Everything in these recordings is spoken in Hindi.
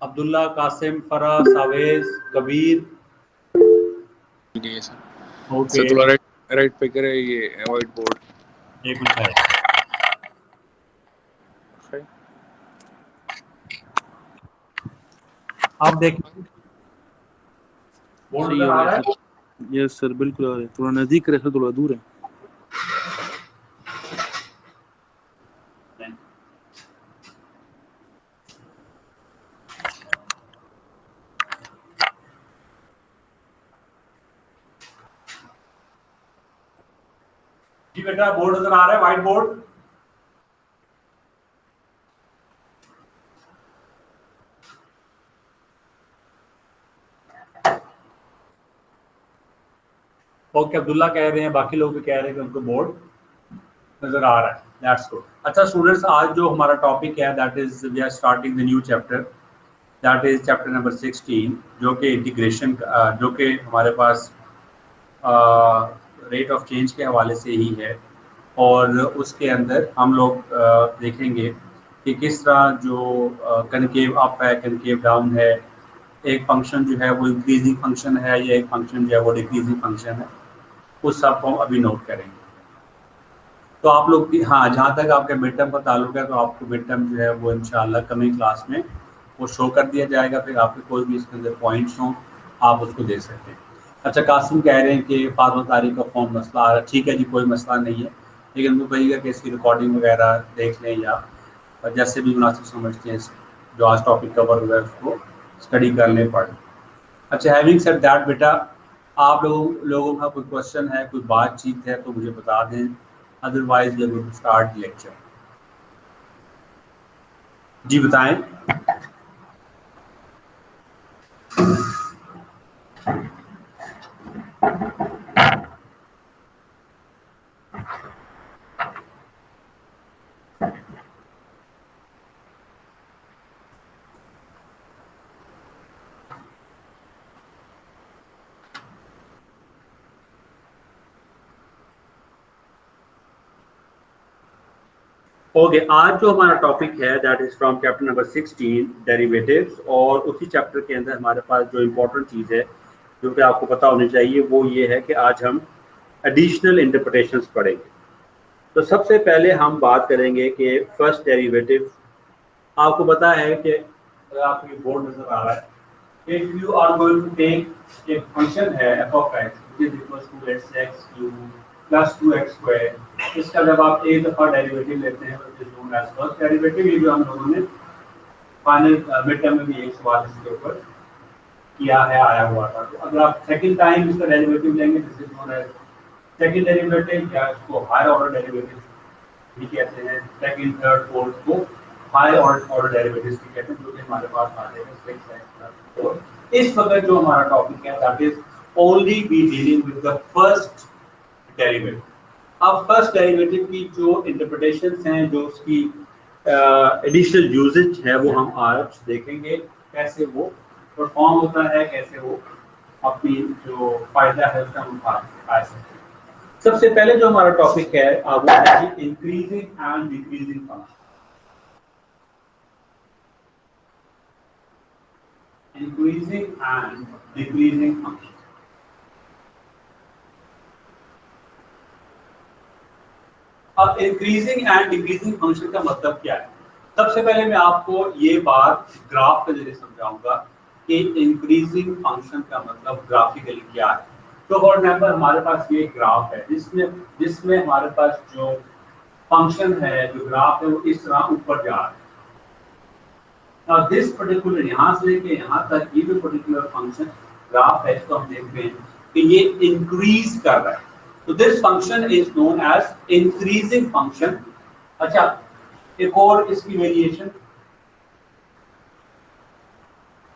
अब्दुल्ला, कासिम, फरा, सावेज, कबीर। नहीं है सर। ओके, सर थोड़ा राइट पे करे ये व्हाइट बोर्ड। एक मिनट है। आप देखिए बोर्ड सही नजर हो आ गया रहा है। सर। यस सर, बिल्कुल आ रहा है। थोड़ा नजदीक रहे सर, थोड़ा दूर है। जी बेटा, बोर्ड नजर आ रहा है, व्हाइट बोर्ड। ओके, अब्दुल्ला कह रहे हैं, बाकी लोग भी कह रहे हैं कि उनको बोर्ड नजर आ रहा है। That's good. अच्छा स्टूडेंट्स, आज जो हमारा टॉपिक है that is we are starting the new chapter, that is chapter number 16, जो कि इंटीग्रेशन, जो कि हमारे पास रेट ऑफ चेंज के हवाले से ही है। और उसके अंदर हम लोग देखेंगे कि किस तरह जो कनकेव अप है, कनकेव डाउन है, एक फंक्शन जो है वो इंक्रीजिंग फंक्शन है या एक फंक्शन जो है वो डिक्रीजिंग फंक्शन है, उस सब को हम अभी नोट करेंगे। तो आप लोग हाँ, जहाँ तक आपके मिड टर्म का ताल्लुक है तो आपको मिड टर्म जो है वो इंशाल्लाह कमिंग क्लास में वो शो कर दिया जाएगा। फिर आपके कोई भी इसके अंदर पॉइंट्स हों आप उसको दे सकते हैं। अच्छा, कासिम कह रहे हैं कि फार्मा तारीख का फॉर्म मसला आ रहा है। ठीक है जी, कोई मसला नहीं है, लेकिन वो कहिएगा कि इसकी रिकॉर्डिंग वगैरह देख लें या जैसे भी मुनासिब समझते हैं जो आज टॉपिक कवर हुआ है उसको स्टडी कर लें, पढ़। अच्छा, हैविंग सेड दैट बेटा, आप लोगों का कोई क्वेश्चन है, कोई बातचीत है तो मुझे बता दें, otherwise we will start lecture. जी बताएं। ओके, आज जो हमारा टॉपिक है that is from chapter number 16 derivatives. और उसी चैप्टर के अंदर हमारे पास जो इम्पोर्टेंट चीज़ है जो कि आपको पता होनी चाहिए वो ये है कि आज हम एडिशनल इंटरप्रिटेशंस पढ़ेंगे। तो सबसे पहले हम बात करेंगे कि फर्स्ट डेरिवेटिव। आपको पता है कि अगर आपको ये बोर्ड नजर आ रहा है, if you are going to take एक फंक्शन है f of x which is equal to let's say x cube plus 2x square, इसका जब आप एक दफा डेरिवेटिव लेते हैं which is known as first derivative. ये जो हम लोगों ने फाइनल मिड टर्म में भी एक सवाल इसके ऊपर किया है, आया हुआ था। तो अगर आप सेकंड टाइम इसका डेरिवेटिव लेंगे this is known as second derivative, या इसको हायर ऑर्डर डेरिवेटिव भी कहते हैं। सेकंड, थर्ड, फोर्थ को हाई ऑर्डर डेरिवेटिव्स भी कहते हैं, जो कि हमारे पास आते हैं 6x + 4। इस वक्त जो हमारा टॉपिक है that is only be dealing with the first derivative. अब फर्स्ट डेरिवेटिव की जो इंटरप्रिटेशंस हैं, जो उसकी एडिशनल यूजेज है, वो हम आज देखेंगे कैसे वो परफॉर्म होता है, कैसे वो अपनी जो फायदा है उसका हम उठा सकते हैं। सबसे पहले जो हमारा टॉपिक है वो है increasing and decreasing function. Increasing and decreasing function. अब इंक्रीजिंग एंड डिक्रीजिंग फंक्शन का मतलब क्या है? सबसे पहले मैं आपको ये बात ग्राफ के जरिए समझाऊंगा कि इंक्रीजिंग फंक्शन का मतलब ग्राफिकली क्या है। तो फॉर एग्जांपल हमारे पास ये ग्राफ है जिसमें हमारे पास जो फंक्शन है, जो ग्राफ है, वो इस तरह ऊपर जा रहा है। Now this particular यहाँ से लेके यहाँ तक ये जो पर्टिकुलर फंक्शन ग्राफ है इसको हम देखते हैं कि ये इंक्रीज कर रहा है। तो this function is known as increasing function. अच्छा, एक और इसकी वेरिएशन,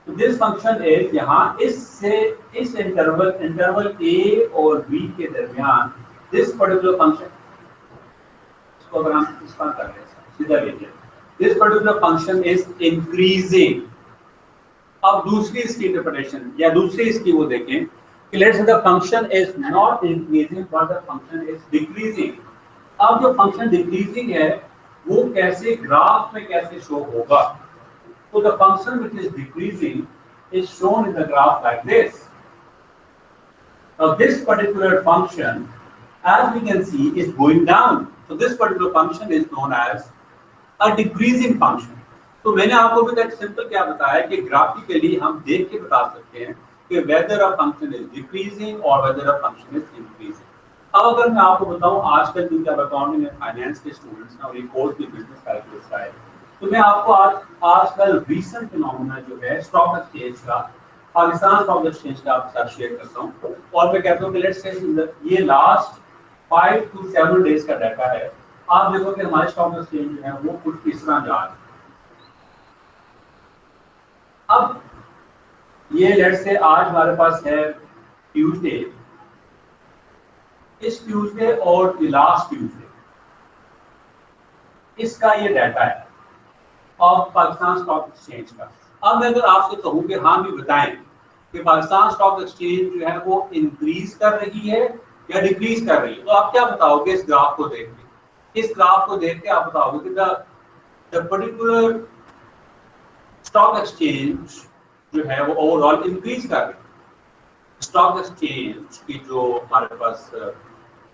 तो दिस फंक्शन इज यहाँ इस इंटरवल ए और बी के दरमियान दिस पर्टिकुलर फंक्शन, इसको अगर हम इस तरह कर लें सीधा लीजिए, this particular function is increasing. अब दूसरी इसकी इंटरप्रिटेशन या दूसरी इसकी वो देखें कि let's say the function is not increasing but the function is decreasing. अब जो फंक्शन डिक्रीजिंग है वो कैसे ग्राफ में कैसे शो होगा? So the function which is decreasing is shown in the graph like this. Now this particular function, as we can see, is going down. So this particular function is known as a decreasing function. तो मैंने आपको भी दैट सिंपल क्या बताया कि ग्राफिकली हम देख के बता सकते हैं कि whether a function is decreasing और whether a function is increasing. अब अगर मैं आपको बताऊं आजकल जो अकाउंटिंग एंड फाइनेंस के स्टूडेंट्स ना और ये कोर्स भी बिजनेस कैलकुलस का है, तो मैं आपको आजकल रीसेंट फिनोमेना जो है स्टॉक एक्सचेंज का, पाकिस्तान स्टॉक एक्सचेंज का आपके साथ शेयर करता हूं और मैं कहता हूं कि लेट्स से ये लास्ट 5 to 7 डेज का डाटा है। आप देखो कि हमारे स्टॉक एक्सचेंज जो है वो कुछ इस तरह जा रहा है। अब ये लेट्स से आज हमारे पास है ट्यूसडे, इस ट्यूसडे और लास्ट ट्यूसडे इसका ये डाटा है और पाकिस्तान स्टॉक एक्सचेंज का। अब मैं अगर आपसे कहूं कि हाँ भी बताएं कि पाकिस्तान स्टॉक एक्सचेंज जो है वो इंक्रीज कर रही है या डिक्रीज कर रही है, तो आप क्या बताओगे इस ग्राफ को देख के? इस ग्राफ को देख के आप बताओगे कि द पर्टिकुलर स्टॉक एक्सचेंज जो है वो ओवरऑल इंक्रीज कर रही है। स्टॉक एक्सचेंज की जो हमारे पास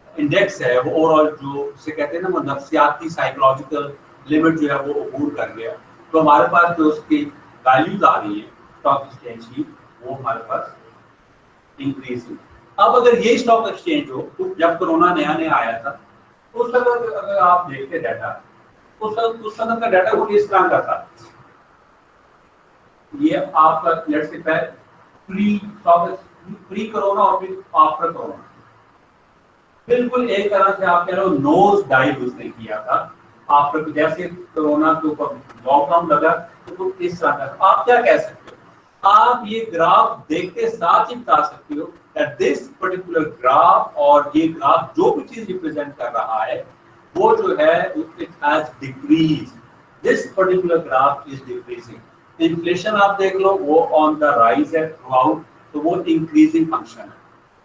इंडेक्स है वो ओवरऑल जो से कहते हैं ना वो नफ्सियाती साइकोलॉजिकल लिमिट जो है वो अबूर कर गया, तो हमारे पास जो उसकी वैल्यूज आ रही है स्टॉक एक्सचेंज की वो हमारे पास इंक्रीज हुई। अब अगर ये स्टॉक एक्सचेंज हो तो जब कोरोना नया नया आया था उस वक्त अगर आप देखते डाटा उस समय का डाटा वो इस तरह का था। ये आपका लेट्स से प्री कोरोना और फिर आफ्टर कोरोना बिल्कुल एक तरह से आप कह लो नोज डाइव उसने किया था। आफ्टर जैसे कोरोना के ऊपर लॉकडाउन लगा तो इस तरह का आप क्या कह सकते हो? आप ये ग्राफ देखते साथ ही बता सकते हो that this particular graph और ये ग्राफ जो भी चीज रिप्रेजेंट कर रहा है वो जो है it has decreased. This particular graph is decreasing. Inflation आप देख लो वो ऑन द राइज है थ्रूआउट, तो वो इंक्रीजिंग फंक्शन है।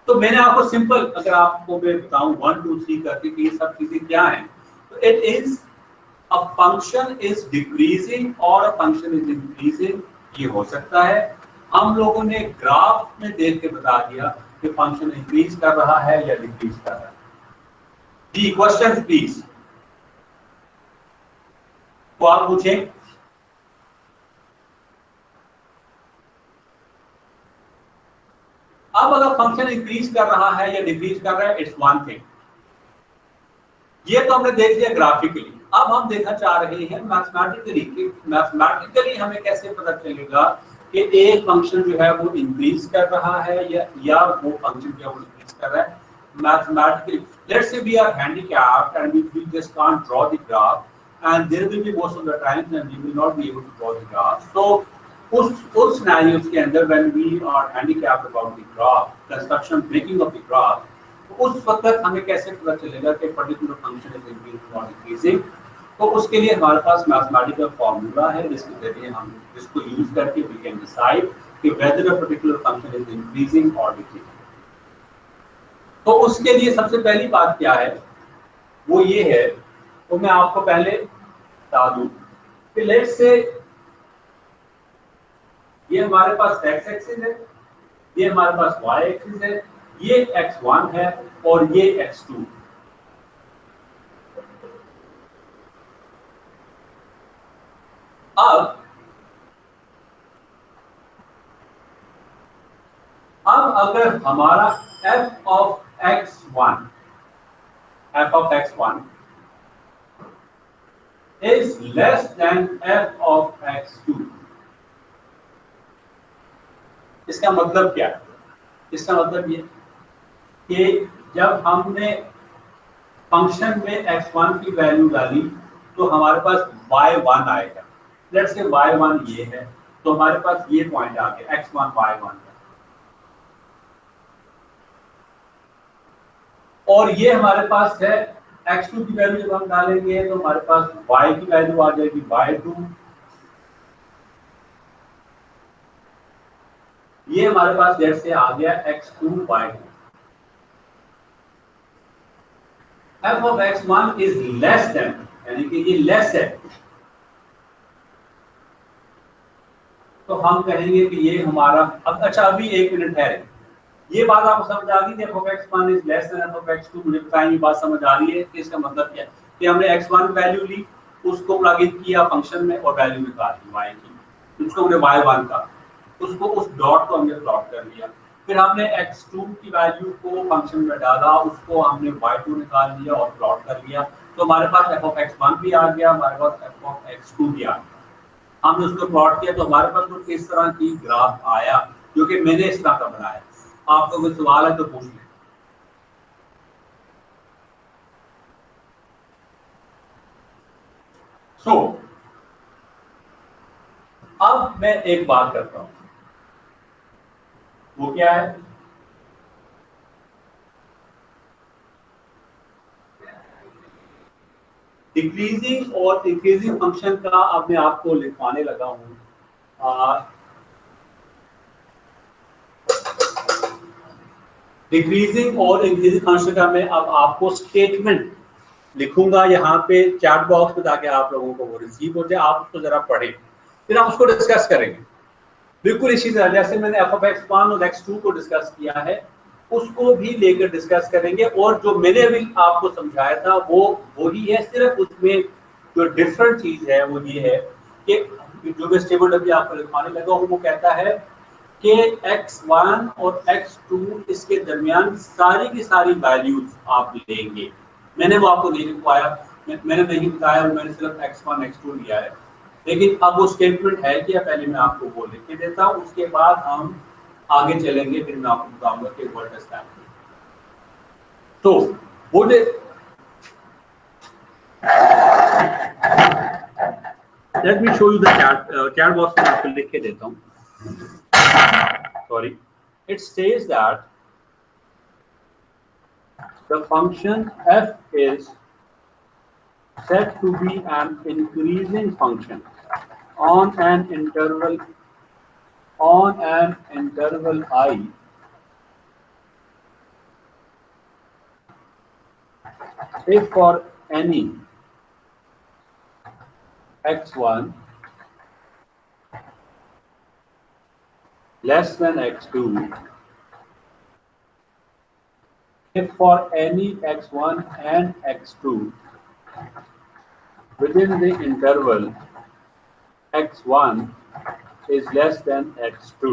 तो मैंने आपको सिंपल अगर आपको मैं बताऊं 1 2 3 करके कि ये सब चीजें क्या हैं, तो it is a function is decreasing और अ फंक्शन इज इंक्रीजिंग। ये हो सकता है हम लोगों ने ग्राफ में देख के बता दिया कि फंक्शन इंक्रीज कर रहा है या डिक्रीज कर रहा है। जी क्वेश्चन प्लीज, तो आप पूछें। अब अगर फंक्शन इंक्रीज कर रहा है या डिक्रीज कर रहा है इट्स वन थिंग, ये तो हमने देख लिया ग्राफिकली। अब हम देखना चाह रहे हैं मैथमेटिकली। मैथमेटिकली हमें कैसे पता चलेगा कि एक फंक्शन जो है वो इंक्रीज कर रहा है या वो फंक्शन जो है वो डिक्रीज कर रहा है। Mathematically let's say we are handicapped and we just can't draw the graph and there will be most of the times and we will not be able to draw the graph. So उस सिनेरियोस के अंदर when we are handicapped about the graph, construction making of the graph, उस वक्त हमें कैसे पता चलेगा कि particular function is increasing or decreasing? तो उसके लिए हमारे पास मैथमेटिकल फॉर्मूला है जिसके जरिए हम इसको यूज करके वी कैन डिसाइड कि whether a particular function is increasing or decreasing. तो उसके लिए सबसे पहली बात क्या है वो ये है, तो मैं आपको पहले बता दूं कि लेट्स से ये हमारे पास x एक्सिस है, ये हमारे पास y एक्सिस है, ये x1 है और ये x2। अब अगर हमारा f of x1 is less than f of x2, इसका मतलब क्या है? इसका मतलब ये कि जब हमने फंक्शन में x1 की वैल्यू डाली तो हमारे पास y1 आएगा। लेट्स से y1 ये है तो हमारे पास ये पॉइंट आ गया x1 y1 और ये हमारे पास है x2 की वैल्यू जब हम डालेंगे तो हमारे पास y की वैल्यू आ जाएगी y2। ये हमारे पास जैसे आ गया x2 y2। f of x1 is less than, यानी कि ये लेस है तो हम कहेंगे कि ये हमारा अब अच्छा अभी 1 मिनट है, ये बात आपको समझ आ गई कि f(x1) is less then f(x2)? मुझे बताएं, ये बात समझ आ रही है कि इसका मतलब क्या है कि हमने x1 वैल्यू ली, उसको प्लग इन किया फंक्शन में और वैल्यू निकाल दी y की, उसको हमने y1 का, उसको उस डॉट को हमने प्लॉट कर लिया, फिर हमने x2 की वैल्यू को फंक्शन में डाला, उसको हमने y2 निकाल लिया और प्लॉट कर लिया, तो हमारे पास f(x1) भी आ गया, हमारे पास f(x2) भी आ गया। हमने उसको प्लॉट किया तो हमारे पास कुछ इस तरह की ग्राफ आया, जो कि मैंने इस तरह का बनाया। आपको कोई सवाल है तो पूछ लें। अब मैं एक बात करता हूं, वो क्या है? डिक्रीजिंग और इंक्रीजिंग फंक्शन का अब मैं आपको लिखवाने लगा हूं। डिक्रीजिंग और इंक्रीजिंग फंक्शन का मैं अब आपको स्टेटमेंट लिखूंगा यहाँ पे चैट बॉक्स में, ताकि आप लोगों को वो रिसीव हो जाए, आप उसको जरा पढ़ें, फिर हम उसको डिस्कस करेंगे। बिल्कुल इसी तरह जैसे मैंने f(x1) और x2 को डिस्कस किया है, उसको भी लेकर डिस्कस करेंगे। और जो मैंने अभी आपको समझाया था वो वही है, सिर्फ उसमें जो डिफरेंट चीज है वो ये है कि जो मैं स्टेबल अभी आपको लिखवाने लगा हूँ, वो कहता है कि x1 और x2 इसके दरमियान सारी की सारी वैल्यूज आप लेंगे। मैंने वो आपको नहीं लिखवाया, मैंने नहीं बताया, मैंने सिर्फ x1 x2 लिया है, लेकिन अब वो स्टेटमेंट है कि पहले मैं आपको वो लिख के देता हूँ, उसके बाद हम आगे चलेंगे, फिर मैं आपको बताऊंगा कि व्हाट डज दैट मीन। तो वो let me show you the chat box में आपको लिख के देता हूँ। Sorry, it says that the function f is said to be an increasing function on an interval I if for any x1 less than x2, if for any x1 and x2 within the interval x1 is less than x2,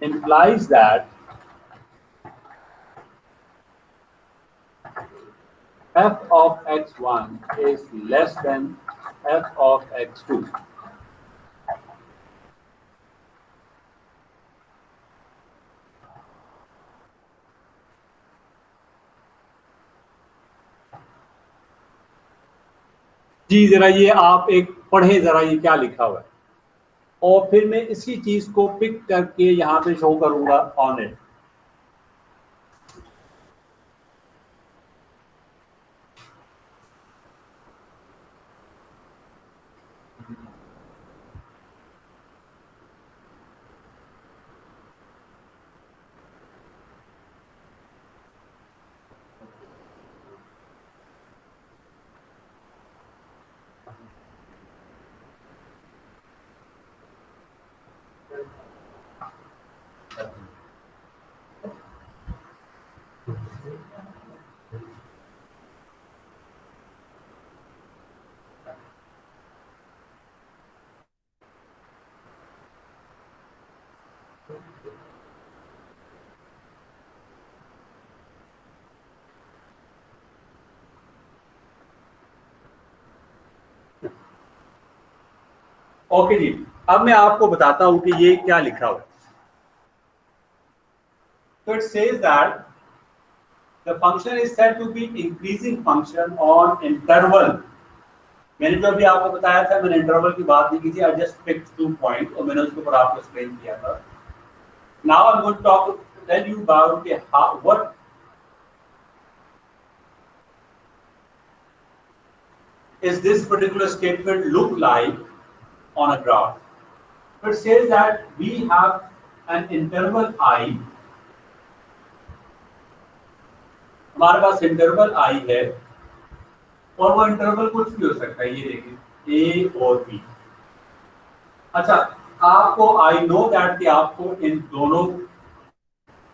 implies that f of x1 is less than f of x2. जी जरा ये आप एक पढ़े जरा ये क्या लिखा हुआ है, और फिर मैं इसी चीज को पिक करके यहाँ पे शो करूंगा ऑन इट। ओके जी, अब मैं आपको बताता हूं कि ये क्या लिखा हुआ है। So it says that the function is said to be increasing function on interval. मैंने जो अभी आपको बताया था, मैंने इंटरवल की बात नहीं की थी, I just picked 2 points और मैंने उसके ऊपर आपको एक्सप्लेन किया था। Now I'm going to tell you about what is this particular statement look like on a graph. It says that we have an interval I, हमारे पास इंटरवल I है, और वो इंटरवल कुछ भी हो सकता है, ये देखिए A और B। अच्छा, आपको आई नो दैट कि आपको इन दोनों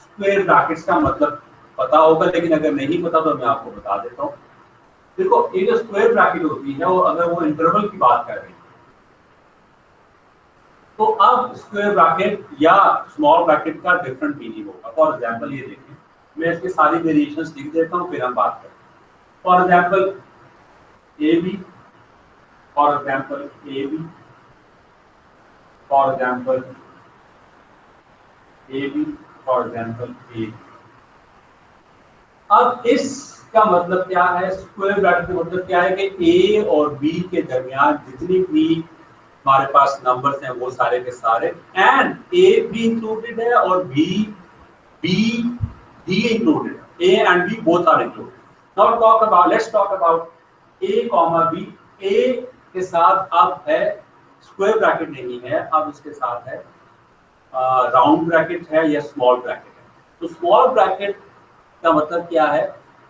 स्क्वायर ब्रैकेट्स का मतलब पता होगा, लेकिन अगर नहीं पता तो मैं आपको बता देता हूँ। देखो ये जो स्क्वायर ब्रैकेट होती है, और अगर वो इंटरवल की बात कर रहे हैं, तो अब स्क्वायर ब्रैकेट या स्मॉल ब्रैकेट का डिफरेंट मीनिंग होगा। फॉर एग्जांपल ये देखें, मैं इसके सारी वेरिएशंस लिख देता हूँ, फिर हम बात करें। For example A B, for example A B, for example A B, for example A. अब इसका मतलब क्या है, स्क्वायर ब्रैकेट का मतलब क्या है कि ए और बी के दरमियान जितनी भी हमारे पास नंबर्स हैं वो सारे के सारे, एंड ए भी इंक्लूडेड है और बी इंक्लूडेड है। A and B both are included. Now talk about, let's talk about A comma B. A के साथ अब है स्क्वायर ब्रैकेट नहीं है, अब इसके साथ है राउंड ब्रैकेट है या स्मॉल ब्रैकेट है। तो स्मॉल ब्रैकेट का मतलब क्या है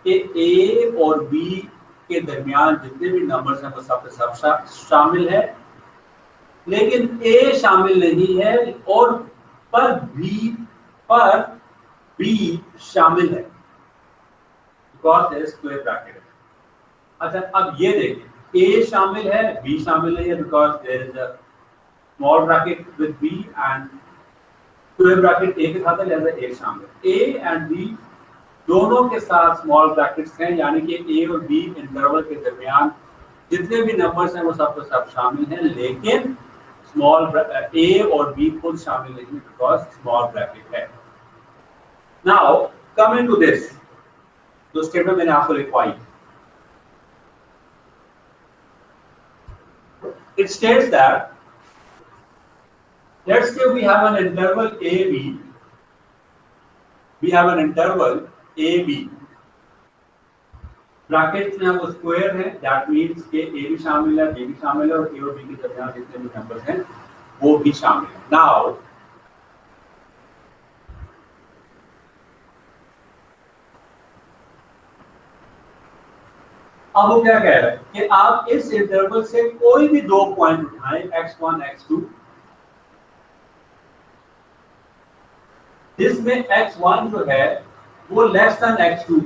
कि ए और बी के दरमियान जितने भी नंबर्स हैं वो सब शामिल है, लेकिन ए शामिल नहीं है, और पर बी शामिल है, बिकॉज स्क्वायर ब्रैकेट है। अच्छा अब ये देखें, ए शामिल है, बी शामिल नहीं है, because there is a small bracket with B and square bracket A के साथ है, लिहाजा ए शामिल। ए एंड बी दोनों के साथ स्मॉल ब्रैकेट्स हैं, यानी कि ए और बी इंटरवल के दरमियान जितने भी नंबर्स हैं वो सब शामिल हैं, लेकिन स्मॉल ए और बी खुद शामिल नहीं है, बिकॉज स्मॉल ब्रैकेट है। नाउ कमिंग टू दिस, जो स्टेटमेंट मैंने आपको लिखवाई, it states that let's say we have an interval AB, we have an interval AB, brackets में वो स्क्वायर है, दैट मींस के ए भी शामिल है, बी भी शामिल है, और ए और बी के दरमियान जितने भी नंबर्स हैं वो भी शामिल है। नाउ अब वो क्या कह रहा है कि आप इस इंटरवल से कोई भी दो पॉइंट उठाएं, x1 x2, जिसमें x1 जो है वो लेस देन x2,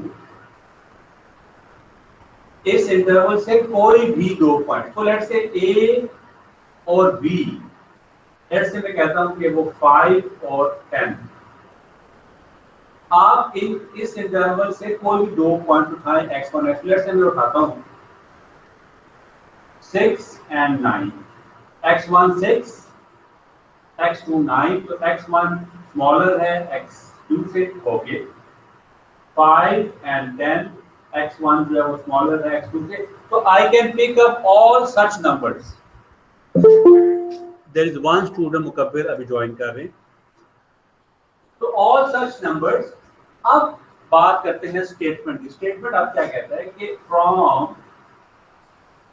इस इंटरवल से कोई भी दो पॉइंट, तो लेट्स से a और b, लेट्स से मैं कहता हूं कि वो 5 और 10, आप इस इंटरवल से कोई भी दो पॉइंट उठाएं, x1 x2, लेट्स से मैं उठाता हूं 6 and 9, x1 6, x2 9, तो x1 स्मॉलर है x2 से, ओके। 5 and 10, x1 जो है वो स्मॉलर है x2 से, तो I can pick up all such numbers. There is one student Mukabbir अभी ज्वाइन कर रहे हैं, तो ऑल सच नंबर्स। अब बात करते हैं स्टेटमेंट की। स्टेटमेंट अब क्या कहता है कि from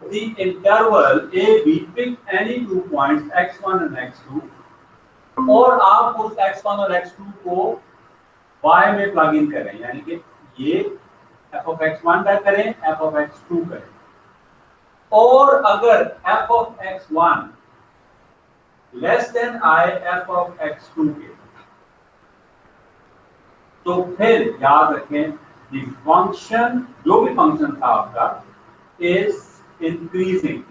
the interval A B pick any two points x1 and x2, और आप उस x1 और x2 को y में प्लग इन करें, यानी कि ये f of x1 का करें, f of x2 करें, और अगर f of x1 less than I f of x2 के, तो फिर याद रखें the function, जो भी फंक्शन था आपका, is increasing.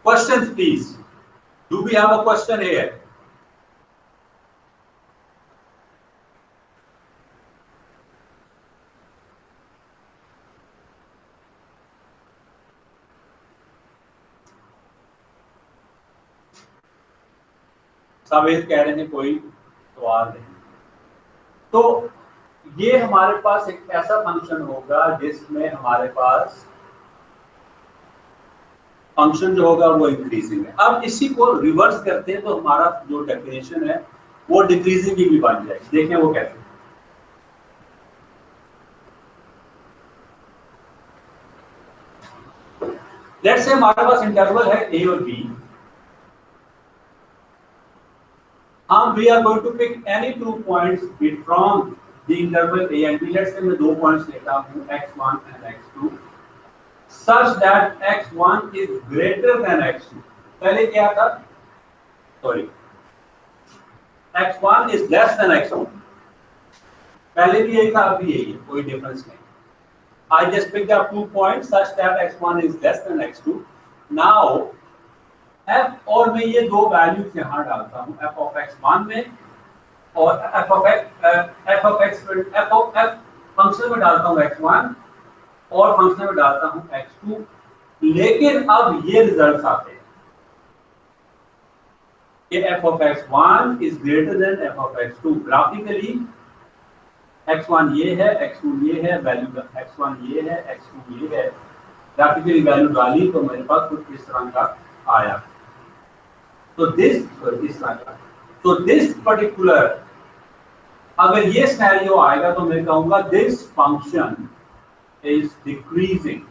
Questions please. Do we have a question here? सब इस कह रहे थे कोई सवाल नहीं। तो ये हमारे पास एक ऐसा फंक्शन होगा जिसमें हमारे पास फंक्शन जो होगा वो इंक्रीजिंग है। अब इसी को रिवर्स करते हैं तो हमारा जो डेफिनेशन है वो डिक्रीजिंग की भी बन जाएगी। देखें वो कैसे। लेट्स से हमारे पास इंटरवल है ए और बी, हम we are going to pick any 2 points from the interval a and b. Let's say मैं दो पॉइंट्स लेता हूँ x1 and x2 such that x1 is greater than x2, पहले क्या था, sorry, x1 is less then x2, पहले भी यही था अभी यही है, कोई डिफरेंस नहीं। I just picked up 2 points such that x1 is less than x2. Now f और मैं ये दो वैल्यूज यहाँ डालता हूँ f of x1 में और f of f फंक्शन में डालता हूँ x1 और फंक्शन में डालता हूँ x2, लेकिन अब ये रिजल्ट्स आते हैं कि f of x1 is greater than f of x2. Graphically x1 ये है, x2 ये है, वैल्यू x1 ये है, x2 ये है, ग्राफिकली वैल्यू डाली तो मेरे पास कुछ इस तरह का आया। तो दिस पर्टिकुलर, अगर ये सिनेरियो आएगा तो मैं कहूंगा this function is decreasing,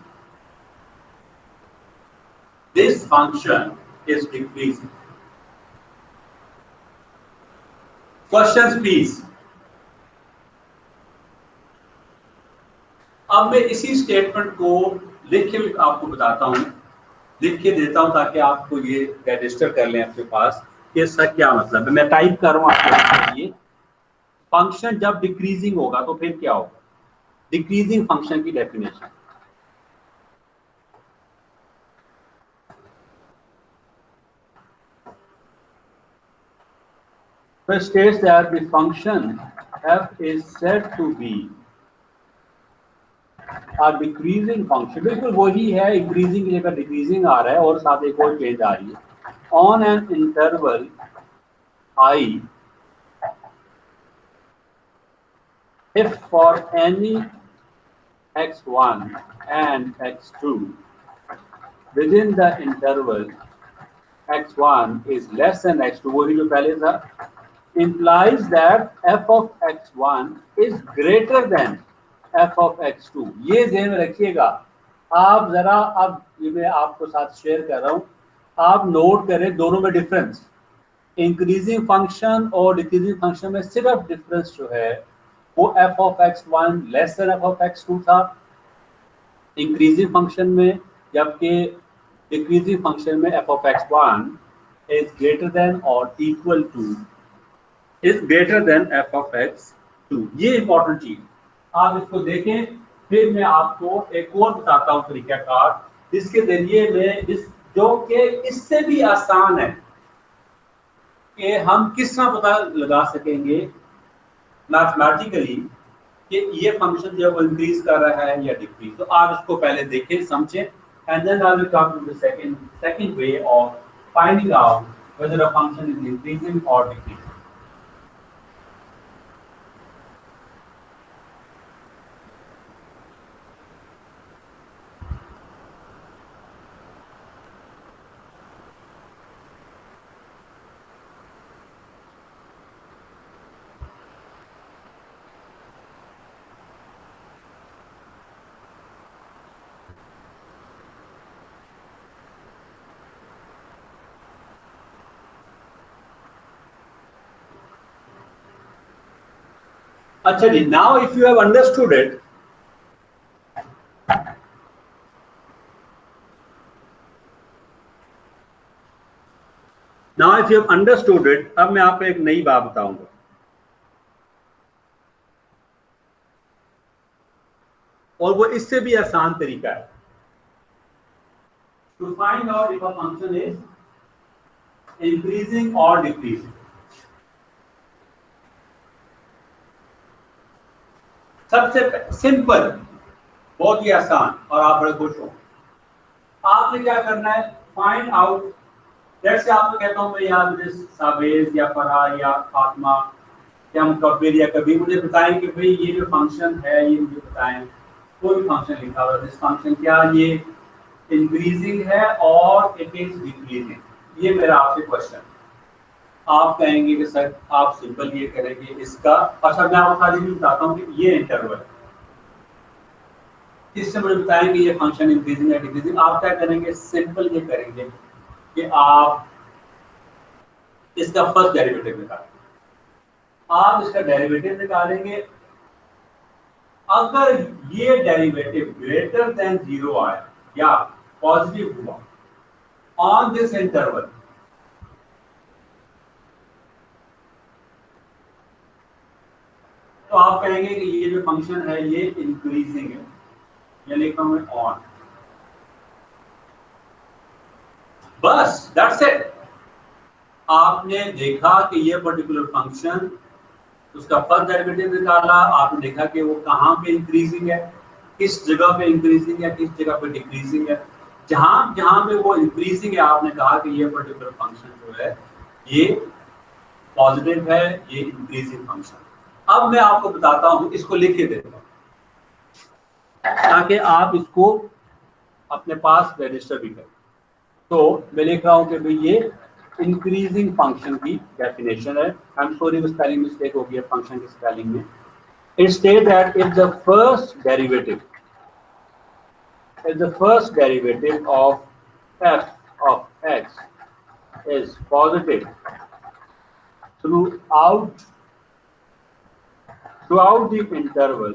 this function is decreasing. Questions please. अब मैं इसी स्टेटमेंट को लिख के आपको बताता हूं, लिख के देता हूं ताकि आपको ये रजिस्टर कर लें अपने पास कि इसका क्या मतलब है। मैं टाइप कर रहा हूं आपके लिए, फंक्शन जब डिक्रीजिंग होगा तो फिर क्या होगा, डिक्रीजिंग फंक्शन की definition. First states that the function f is said to be a decreasing function, बिल्कुल वही है, इंक्रीजिंग की जगह डिक्रीजिंग आ रहा है और साथ एक और चेंज आ रही है। On an interval I, if for any x1 and x2 within the interval x1 is less than x2, वही जो पहले था, implies that f of x1 is greater than f of x2। ये ध्यान में रखिएगा आप जरा, अब ये मैं आपको साथ शेयर कर रहा हूँ, आप नोट करें दोनों में डिफरेंस। इंक्रीजिंग फंक्शन और डिक्रीजिंग फंक्शन में सिर्फ डिफरेंस जो है वो f of x1 less than f of x2 था इंक्रीजिंग फंक्शन में, जबकि डिक्रीजिंग फंक्शन में f of x1 is greater than or equal to is greater than f of x2। ये इंपॉर्टेंट चीज आप इसको देखें। फिर मैं आपको एक और बताता हूँ तरीकाकार जिसके जरिए में जो कि इससे भी आसान है कि हम किस तरह पता लगा सकेंगे मैथमेटिकली कि ये फंक्शन जो है वो इंक्रीज कर रहा है या डिक्रीज। तो आप इसको पहले देखें, समझें, and then I will come to the second way of finding out whether a function is increasing or decreasing. अच्छा जी, now if you have understood it, अब मैं आपको एक नई बात बताऊंगा। और वो इससे भी आसान तरीका है to find out if a function is increasing or decreasing. सबसे सिंपल, बहुत ही आसान, और आप बड़े खुश हो। आपने क्या करना है, फाइंड आउट, जैसे आपको कहता हूं मैं यार मुझे साबेज या फरा या फातिमा या मुकब्बिर या कभी मुझे बताएं कि भाई ये जो फंक्शन है ये मुझे बताएं, कोई भी फंक्शन लिखा हुआ है, दिस फंक्शन क्या ये इंक्रीजिंग है और इट इज डिक्रीजिंग। ये मेरा आपसे क्वेश्चन। आप कहेंगे कि सर आप सिंपल ये करेंगे इसका, अच्छा मैं आपको खाली भी बताता हूँ कि ये इंटरवल, इससे मुझे बताएं कि ये फंक्शन इंक्रीजिंग या डिक्रीजिंग। आप क्या करेंगे, सिंपल ये करेंगे कि आप इसका फर्स्ट डेरिवेटिव निकालेंगे। आप इसका डेरिवेटिव निकालेंगे, अगर ये डेरिवेटिव ग्रेटर देन 0 आया या पॉजिटिव हुआ ऑन दिस इंटरवल, तो आप कहेंगे कि ये जो फंक्शन है ये इंक्रीजिंग है, ये लिखा हूं ऑन, बस दैट्स इट। आपने देखा कि ये पर्टिकुलर फंक्शन, उसका फर्स्ट डेरिवेटिव निकाला, आपने देखा कि वो कहाँ पे इंक्रीजिंग है, किस जगह पे इंक्रीजिंग है, किस जगह पे डिक्रीजिंग है। जहां जहां पे वो इंक्रीजिंग है आपने कहा कि ये पर्टिकुलर फंक्शन जो है ये पॉजिटिव है, ये इंक्रीजिंग फंक्शन। अब मैं आपको बताता हूं, इसको लिख के देता हूं ताकि आप इसको अपने पास रजिस्टर भी करें। तो मैं लिख रहा हूं कि भाई ये इंक्रीजिंग फंक्शन की डेफिनेशन है। I am sorry, spelling mistake हो गई है फंक्शन की स्पेलिंग में। It states that if the first derivative of f of x is positive throughout the interval,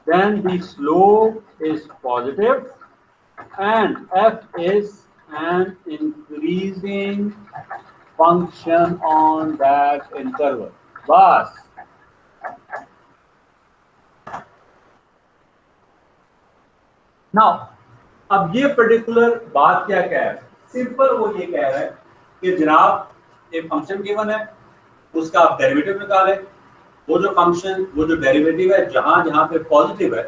then the slope is positive and f is an increasing function on that interval. बस नाउ अब ये पर्टिकुलर बात क्या कह रहा है, सिंपल वो ये कह रहा है कि जनाब एक फंक्शन गिवन है, उसका आप डेरिवेटिव निकालें। वो जो फंक्शन, वो जो डेरिवेटिव है जहां जहां पे पॉजिटिव है,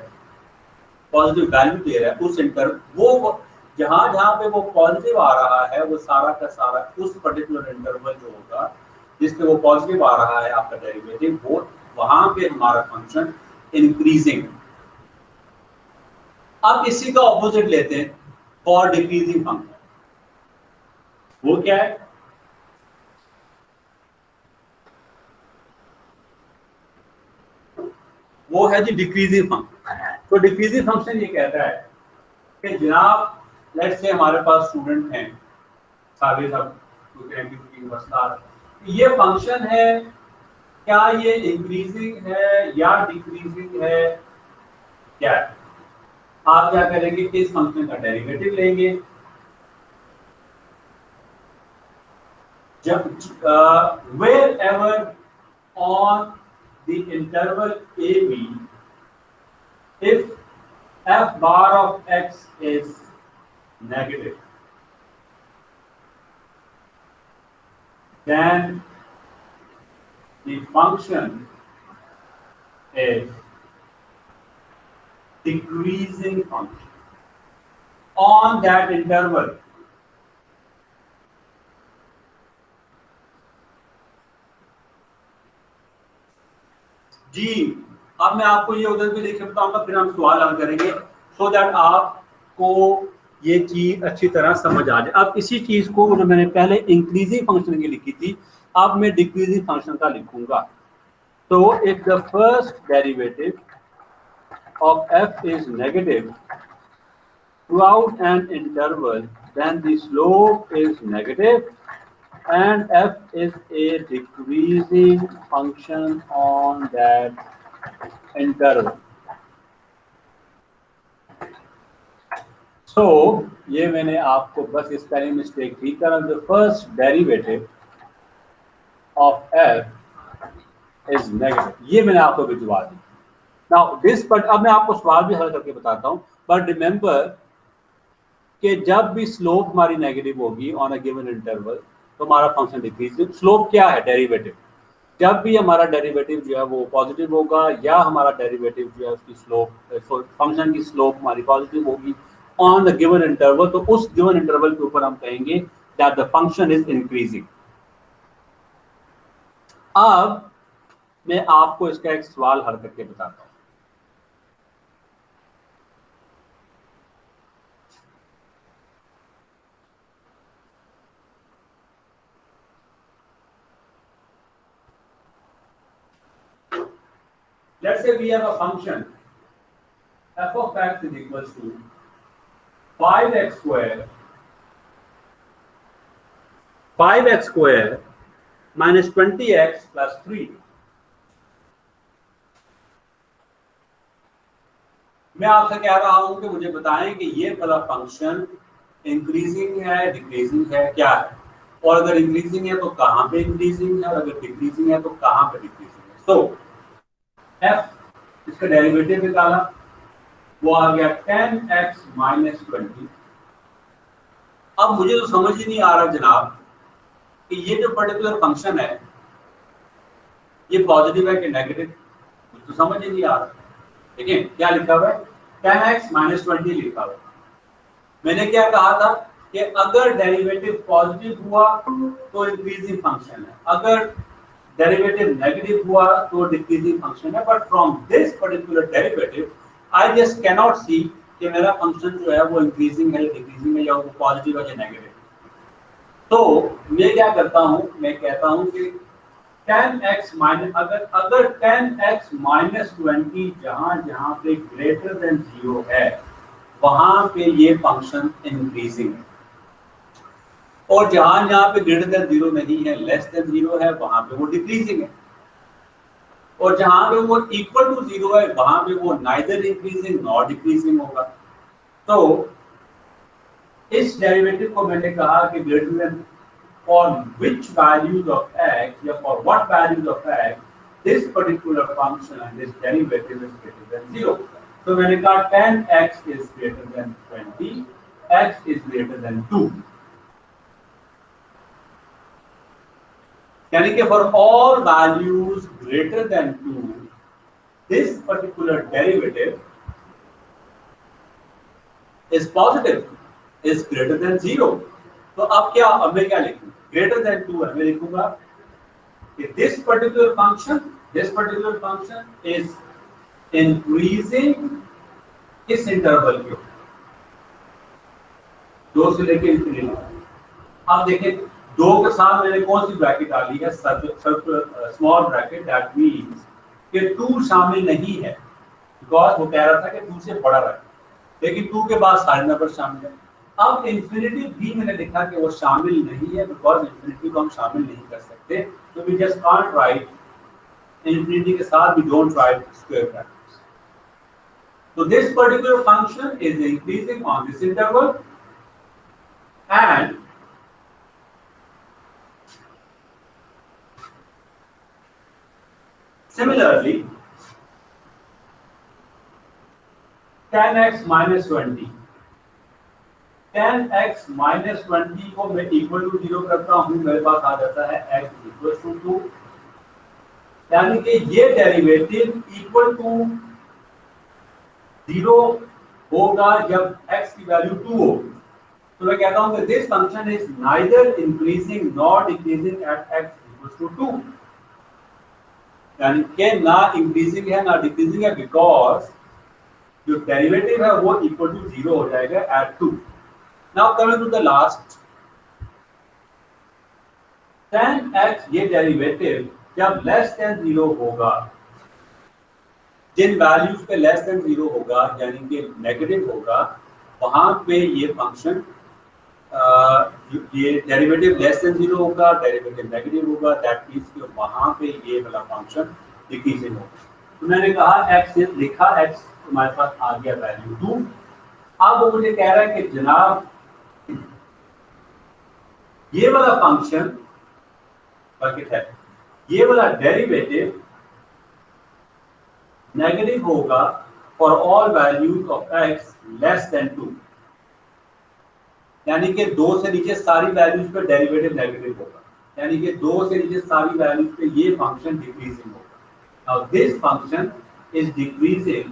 पॉजिटिव वैल्यू दे रहा है उस इंटरवल, वो जहां जहां पे वो पॉजिटिव आ रहा है वो सारा का सारा उस पर्टिकुलर इंटरवल जो होगा जिसपे वो पॉजिटिव आ रहा है आपका डेरिवेटिव, वो वहां पे हमारा फंक्शन इंक्रीजिंग। अब इसी का ऑपोजिट लेते हैं फॉर डिक्रीजिंग फंक्शन। वो क्या है, वो है जी डिक्रीजिंग फंक्शन। तो डिक्रीजिंग फंक्शन ये कहता है कि जनाब लेट्स से हमारे पास स्टूडेंट हैं, सारे सब मसला, ये फंक्शन है, क्या ये इंक्रीजिंग है या डिक्रीजिंग है, क्या है? आप क्या करेंगे कि इस फंक्शन का डेरिवेटिव लेंगे। जब wherever on the interval AB if f bar of x is negative, then the function is decreasing function on that interval. जी, अब मैं आपको ये उधर भी लिख बताऊंगा, फिर हम सवाल हल करेंगे सो दैट आपको ये चीज अच्छी तरह समझ आ जाए। अब इसी चीज को जो मैंने पहले इंक्रीजिंग फंक्शन की लिखी थी, अब मैं डिक्रीजिंग फंक्शन का लिखूंगा। तो if the first derivative of f is negative throughout an interval, then the slope is negative and f is a decreasing function on that interval. So ये मैंने आपको बस स्पेलिंग मिस्टेक ठीक करा। The first derivative of f is negative, ये मैंने आपको भिजवा दी। Now this, but अब मैं आपको सवाल भी हल करके बताता हूँ, but remember कि जब भी स्लोप हमारी नेगेटिव होगी ऑन अ गिवन इंटरवल तो हमारा फंक्शन डिक्रीजिंग। स्लोप क्या है, डेरिवेटिव। जब भी हमारा डेरिवेटिव जो है वो पॉजिटिव होगा या हमारा डेरिवेटिव जो है उसकी स्लोप, फंक्शन की स्लोप हमारी पॉजिटिव होगी ऑन द गिवन इंटरवल, तो उस गिवन इंटरवल के ऊपर हम कहेंगे that the function is increasing. अब मैं आपको इसका एक सवाल हल करके बताता हूँ। Let's say we have a function f of x is equals to 5x square minus 20x plus 3. मैं आपसे कह रहा हूं कि मुझे बताएं कि ये वाला फंक्शन इंक्रीजिंग है, डिक्रीजिंग है, क्या है, और अगर इंक्रीजिंग है तो कहाँ पे इंक्रीजिंग है, और अगर डिक्रीजिंग है तो कहाँ पे डिक्रीजिंग है। सो एफ इसका डेरिवेटिव निकाला, वो आ गया 10x माइनस 20। अब मुझे तो समझ ही नहीं आ रहा जनाब कि ये जो पर्टिकुलर फंक्शन है ये पॉजिटिव है कि नेगेटिव, मुझे तो समझ ही नहीं आ रहा। देखिए क्या लिखा हुआ है, 10x माइनस 20 लिखा हुआ है। मैंने क्या कहा था कि अगर डेरिवेटिव पॉजिटिव हुआ तो इंक्रीजिंग फंक्शन है, अगर डेरिवेटिव नेगेटिव हुआ तो डिक्रीजिंग फंक्शन है। But from this particular derivative I just can not see कि मेरा फंक्शन जो है वो इंक्रीजिंग है, डिक्रीजिंग है, या वो पॉजिटिव है या नेगेटिव। तो मैं क्या करता हूं, मैं कहता हूं कि 10x माइनस अगर 10x माइनस 20 जहां जहां पे ग्रेटर देन 0 है वहां पे ये फंक्शन इंक्रीजिंग है, और जहां जहां पे ग्रेटर देन 0 नहीं है, लेस देन 0 है, वहां पे वो डिक्रीजिंग है, और जहां पे वो इक्वल टू 0 है वहां पे वो नाइदर इंक्रीजिंग नॉर डिक्रीजिंग होगा। तो इस डेरिवेटिव को मैंने कहा कि greater than for which values of x, या for what values of x this particular function and this derivative is greater than 0. So मैंने कहा 10x is greater than 20, x is greater than 2. यानी कि for all values greater than 2 this particular derivative is positive, is greater than 0. तो अब क्या, अब मैं क्या लिखूं, ग्रेटर देन 2 है, मैं लिखूंगा कि this particular function is increasing इस इंटरवल के ऊपर 2 से लेके इंफिनिटी। अब देखें 2 के साथ मैंने कौन सी ब्रैकेट डाली है, स्मॉल ब्रैकेट, दैट मींस कि 2 शामिल नहीं है, बिकॉज वो कह रहा था कि 2 से बड़ा रखें, लेकिन 2 के बाद सारे नंबर शामिल है। अब इंफिनिटी भी मैंने लिखा कि वो शामिल नहीं है, बिकॉज इंफिनिटी को हम शामिल नहीं कर सकते, तो we just can't write infinity के साथ we don't write square brackets. तो this particular function is increasing on this interval and similarly 10x minus 20, 10x minus 20 को मैं इक्वल टू 0 करता हूं, मेरे पास आ जाता है x इक्वल टू 2, यानी कि ये डेरिवेटिव इक्वल टू 0 होगा जब x की वैल्यू 2 होगी। तो मैं कहता हूं कि this function is neither increasing nor decreasing at x equal to 2, यानी कि ना इंक्रीजिंग है ना डिक्रीजिंग है, बिकॉज जो डेरिवेटिव है वो इक्वल टू 0 हो जाएगा at 2। Now coming to the last 10x, ये डेरिवेटिव जब लेस देन 0 होगा, जिन वैल्यूज पे लेस देन 0 होगा यानी कि नेगेटिव होगा, वहां पे ये फंक्शन ये डेरिवेटिव लेस देन 0 होगा, डेरिवेटिव नेगेटिव होगा, दैट मींस कि वहां पे ये वाला फंक्शन डिक्रीजिंग होगा। तो मैंने कहा x लिखा, x हमारे पास आ गया वैल्यू 2। अब वो मुझे कह रहा है कि जनाब ये वाला फंक्शन बकेट है, ये वाला डेरिवेटिव नेगेटिव होगा for all values of x less than 2, यानी कि 2 से नीचे सारी वैल्यूज पे डेरिवेटिव नेगेटिव होगा, यानी कि 2 से नीचे सारी वैल्यूज पे ये फंक्शन डिक्रीजिंग होगा। Now this function is decreasing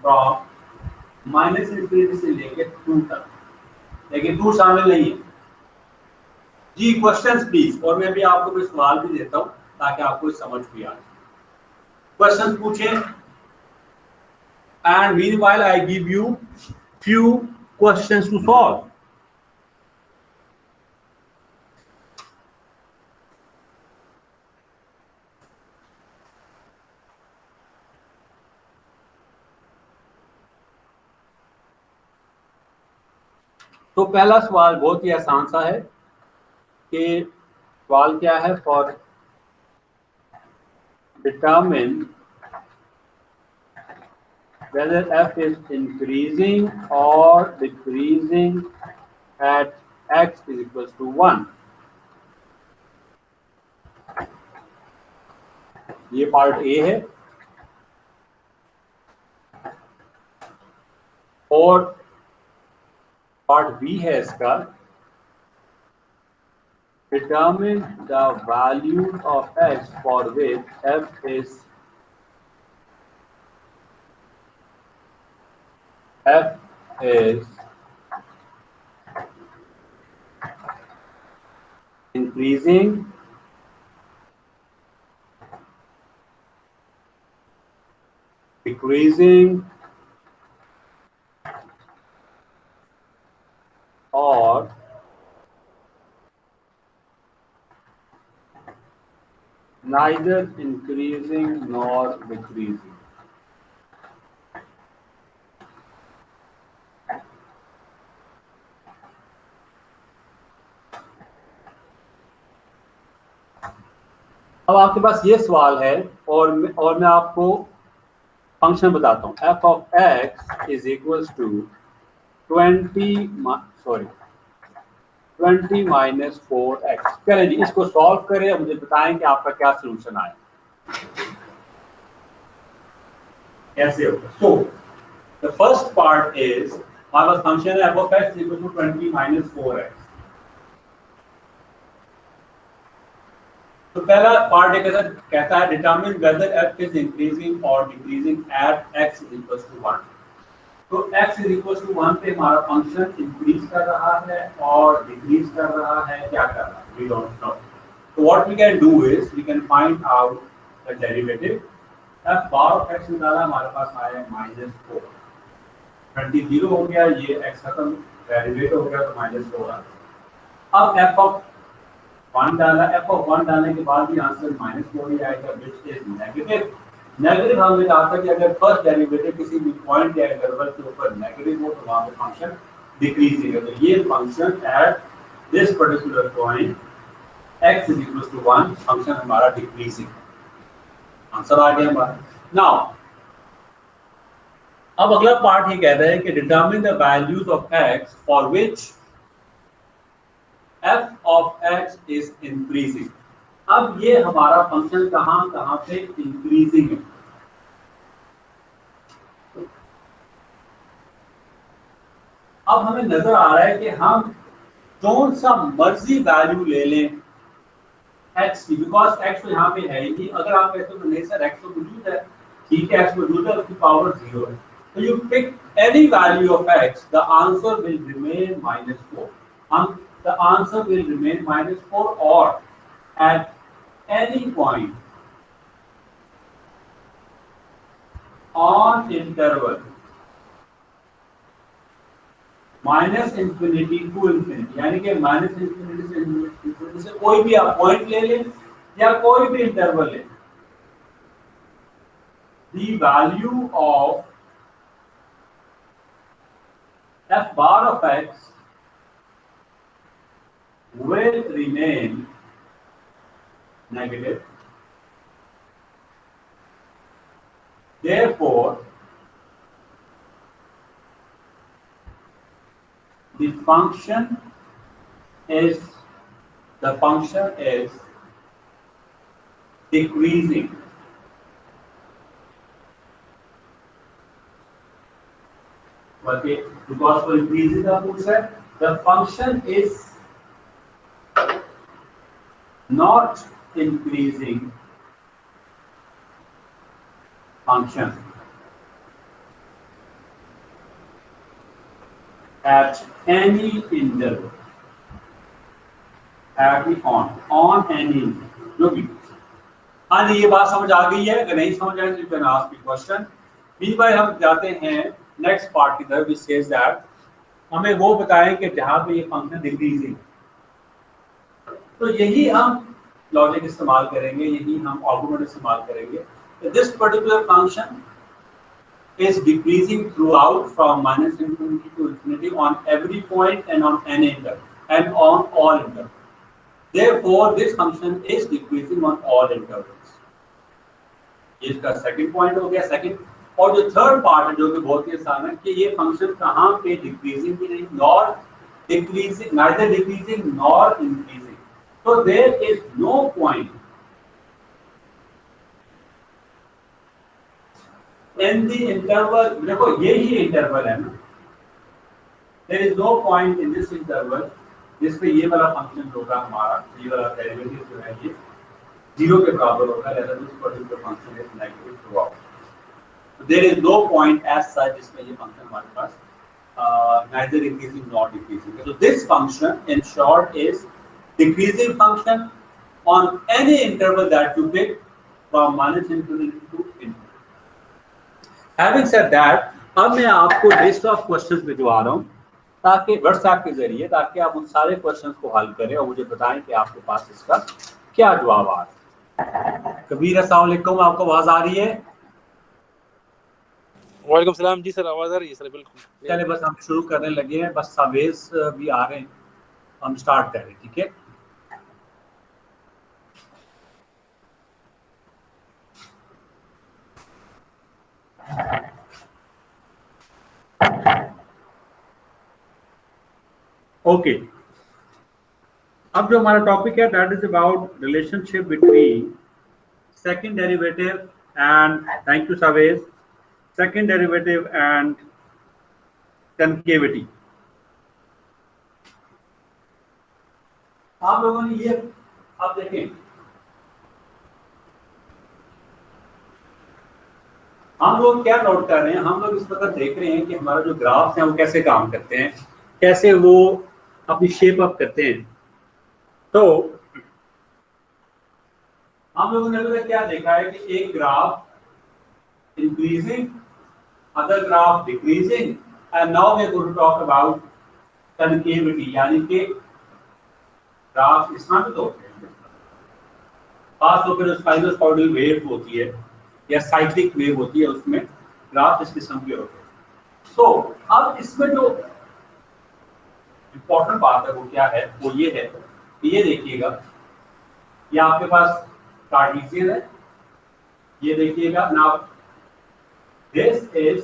from minus infinity से लेके 2 तक, लेकिन 2 शामिल नहीं है। जी क्वेश्चंस प्लीज, और मैं भी आपको कोई सवाल भी देता हूं ताकि आपको समझ भी आ जाए। क्वेश्चंस पूछें, and meanwhile I give you few questions to solve. तो पहला सवाल बहुत ही आसान सा है कि सवाल क्या है, for determine whether f is increasing or decreasing at x is equals to 1. ये पार्ट ए है और पार्ट बी है इसका determine the values of x for which f is increasing, decreasing, or neither increasing nor decreasing. अब आपके पास ये सवाल है और मैं आपको फंक्शन बताता हूँ f of x is equals to 20 minus 4x। चलें जी इसको सॉल्व करें और मुझे बताएं कि आपका क्या सलूशन आया। कैसे होगा? So the first part is हमारे पास फंक्शन है f of x is equal to 20 minus 4x। तो पहला पार्ट एक कहता है determine whether f is increasing or decreasing at x is equals to 1। तो x is equals to 1 पे हमारा फंक्शन इंक्रीज कर रहा है और डिक्रीज कर रहा है, क्या कर रहा है? We don't know. So what we can do is we can find out the derivative। f bar of x निकाला, हमारे पास आया -4। 20 0 हो गया, ये x खत्म, डेरिवेट हो गया तो -4 आ गया। अब f of 1 डाला, f of 1 डालने के बाद भी आंसर -4 ही आएगा, which is नेगेटिव। नेगेटिव हमने कहा था कि अगर फर्स्ट डेरिवेटिव किसी भी पॉइंट या इंटरवल के ऊपर नेगेटिव हो तो वहां पे फंक्शन डिक्रीजिंग है। तो ये function at this particular point x is equals to 1 function हमारा डिक्रीजिंग। आंसर आ गया हमारा। नाउ अब अगला पार्ट ये कहता है कि determine the values of x for which f of x is increasing। अब ये हमारा फंक्शन कहां पे इंक्रीजिंग है। अब हमें नजर आ रहा है कि हम कौन सा मर्जी वैल्यू ले लें x की, बिकॉज x तो यहाँ पे है ही नहीं। अगर आप कहते हो नहीं सर x तो मौजूद है, ठीक है x मौजूद है, उसकी पावर 0 है, तो you pick any value of x, the answer will remain -4। The answer will remain -4 or at any point on interval -infinity to infinity, यानी कि -infinity से infinity से कोई भी आप पॉइंट ले लें या कोई भी इंटरवल लें, the value of f bar of x will remain negative। Therefore, the function is decreasing। Okay, because for increasing the function, the function is not increasing function at any interval, at the on any interval, जो भी। हाँ जी, ये बात समझ आ गई है? अगर नहीं समझ आए तो you can ask me question. Meanwhile हम जाते हैं नेक्स्ट पार्ट की तरफ, व्हिच सेज दैट हमें वो बताएं कि जहाँ पे ये फंक्शन डिक्रीजिंग, तो यही हम लॉजिक इस्तेमाल करेंगे, यही हम आर्गुमेंट इस्तेमाल करेंगे। This particular function is decreasing throughout from -infinity to infinity on every point and on any interval and on all intervals. Therefore, this function is decreasing on all intervals। ये इसका सेकंड पॉइंट हो गया। सेकंड और जो थर्ड पार्ट है जो कि बहुत ही आसान है कि ये फंक्शन कहाँ पे डिक्रीजिंग भी नहीं, nor decreasing, neither decreasing nor increasing, तो there is no point in the interval, देखो यही इंटरवल है ना, there is no point in this interval जिसमें ये वाला फंक्शन होगा हमारा, ये वाला डेरिवेटिव जो है ये जीरो के बराबर होगा, ऐसा this particular function is negative through out. There is no point as such जिसमें ये फंक्शन हमारे पास neither increasing nor decreasing. So this function in short is decreasing function on any interval that you pick from minus infinity to infinity. Having said that, अब मैं आपको लिस्ट ऑफ क्वेश्चंस भिजवा रहा हूँ ताकि व्हाट्सएप के जरिए, ताकि आप उन सारे क्वेश्चंस को हल करें और मुझे बताएं कि आपके पास इसका क्या जवाब आ रहा है। कबीर अस्सलाम वालेकुम, आपको आवाज आ रही है? वालेकुम सलाम जी सर, आवाज आ रही है सर? बिल्कुल। चले बस हम शुरू करने लगे हैं, बस सावेज भी आ रहे हैं, हम स्टार्ट करें, ठीक है? ओके, अब जो हमारा टॉपिक है that is about relationship between second derivative and, thank you Chavez, second derivative and concavity. आप लोगों ने ये अब देखें, हम लोग क्या नोट कर रहे हैं, हम लोग इस वक्त देख रहे हैं कि हमारा जो ग्राफ्स हैं वो कैसे काम करते हैं, कैसे वो अपनी शेप अप करते हैं। तो हम लोगों ने क्या देखा है कि एक graph increasing, other graph decreasing, and now we are going to talk about concavity, यानी कि ग्राफ इस तरह के होते हैं, खास तौर पर साइनोसॉइडल वेव होती है या साइक्लिक वेव होती है, उसमें ग्राफ इस किस्म के होते हैं। सो अब इसमें जो इम्पोर्टेंट बात है वो क्या है, वो ये है कि ये देखिएगा, ये आपके पास कार्टेशियन है, ये देखिएगा ना, this is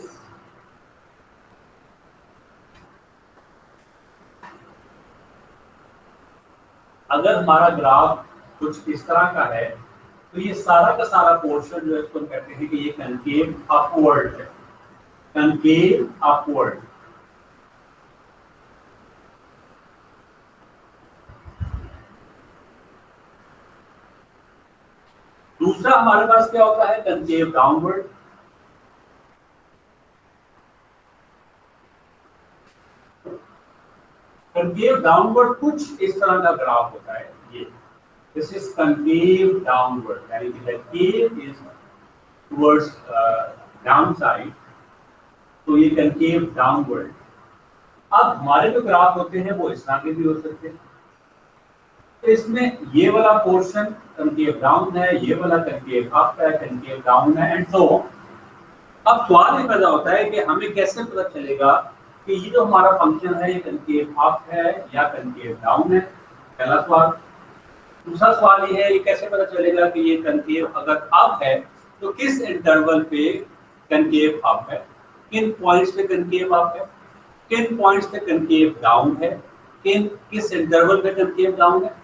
अगर हमारा ग्राफ कुछ इस तरह का है तो ये सारा का सारा पोर्शन जो है इसको हम कहते हैं कि ये कनकेव अपवर्ड है, कनकेव अपवर्ड। दूसरा हमारे पास क्या होता है, कनकेव डाउनवर्ड। कनकेव डाउनवर्ड कुछ इस तरह का ग्राफ होता है, ये दिस इज कनकेव डाउनवर्ड, यानी कि the cave is towards down side, तो ये कनकेव डाउनवर्ड। अब हमारे जो ग्राफ होते हैं वो इस तरह के भी हो सकते हैं, तो इसमें ये वाला पोर्शन कनकेव डाउन है, ये वाला कनकेव अप है, कनकेव डाउन है, एंड सो ऑन। अब सवाल ये पैदा होता है कि हमें कैसे पता चलेगा कि ये जो हमारा फंक्शन है ये कनकेव अप है या कनकेव डाउन है, पहला सवाल। दूसरा सवाल ये है, ये कैसे पता चलेगा कि ये कनकेव अगर अप है तो किस इंटरवल पे कनकेव अप है, किन पॉइंट्स पे कनकेव अप है, किन पॉइंट्स पे कनकेव डाउन है, किस इंटरवल पे कनकेव डाउन है,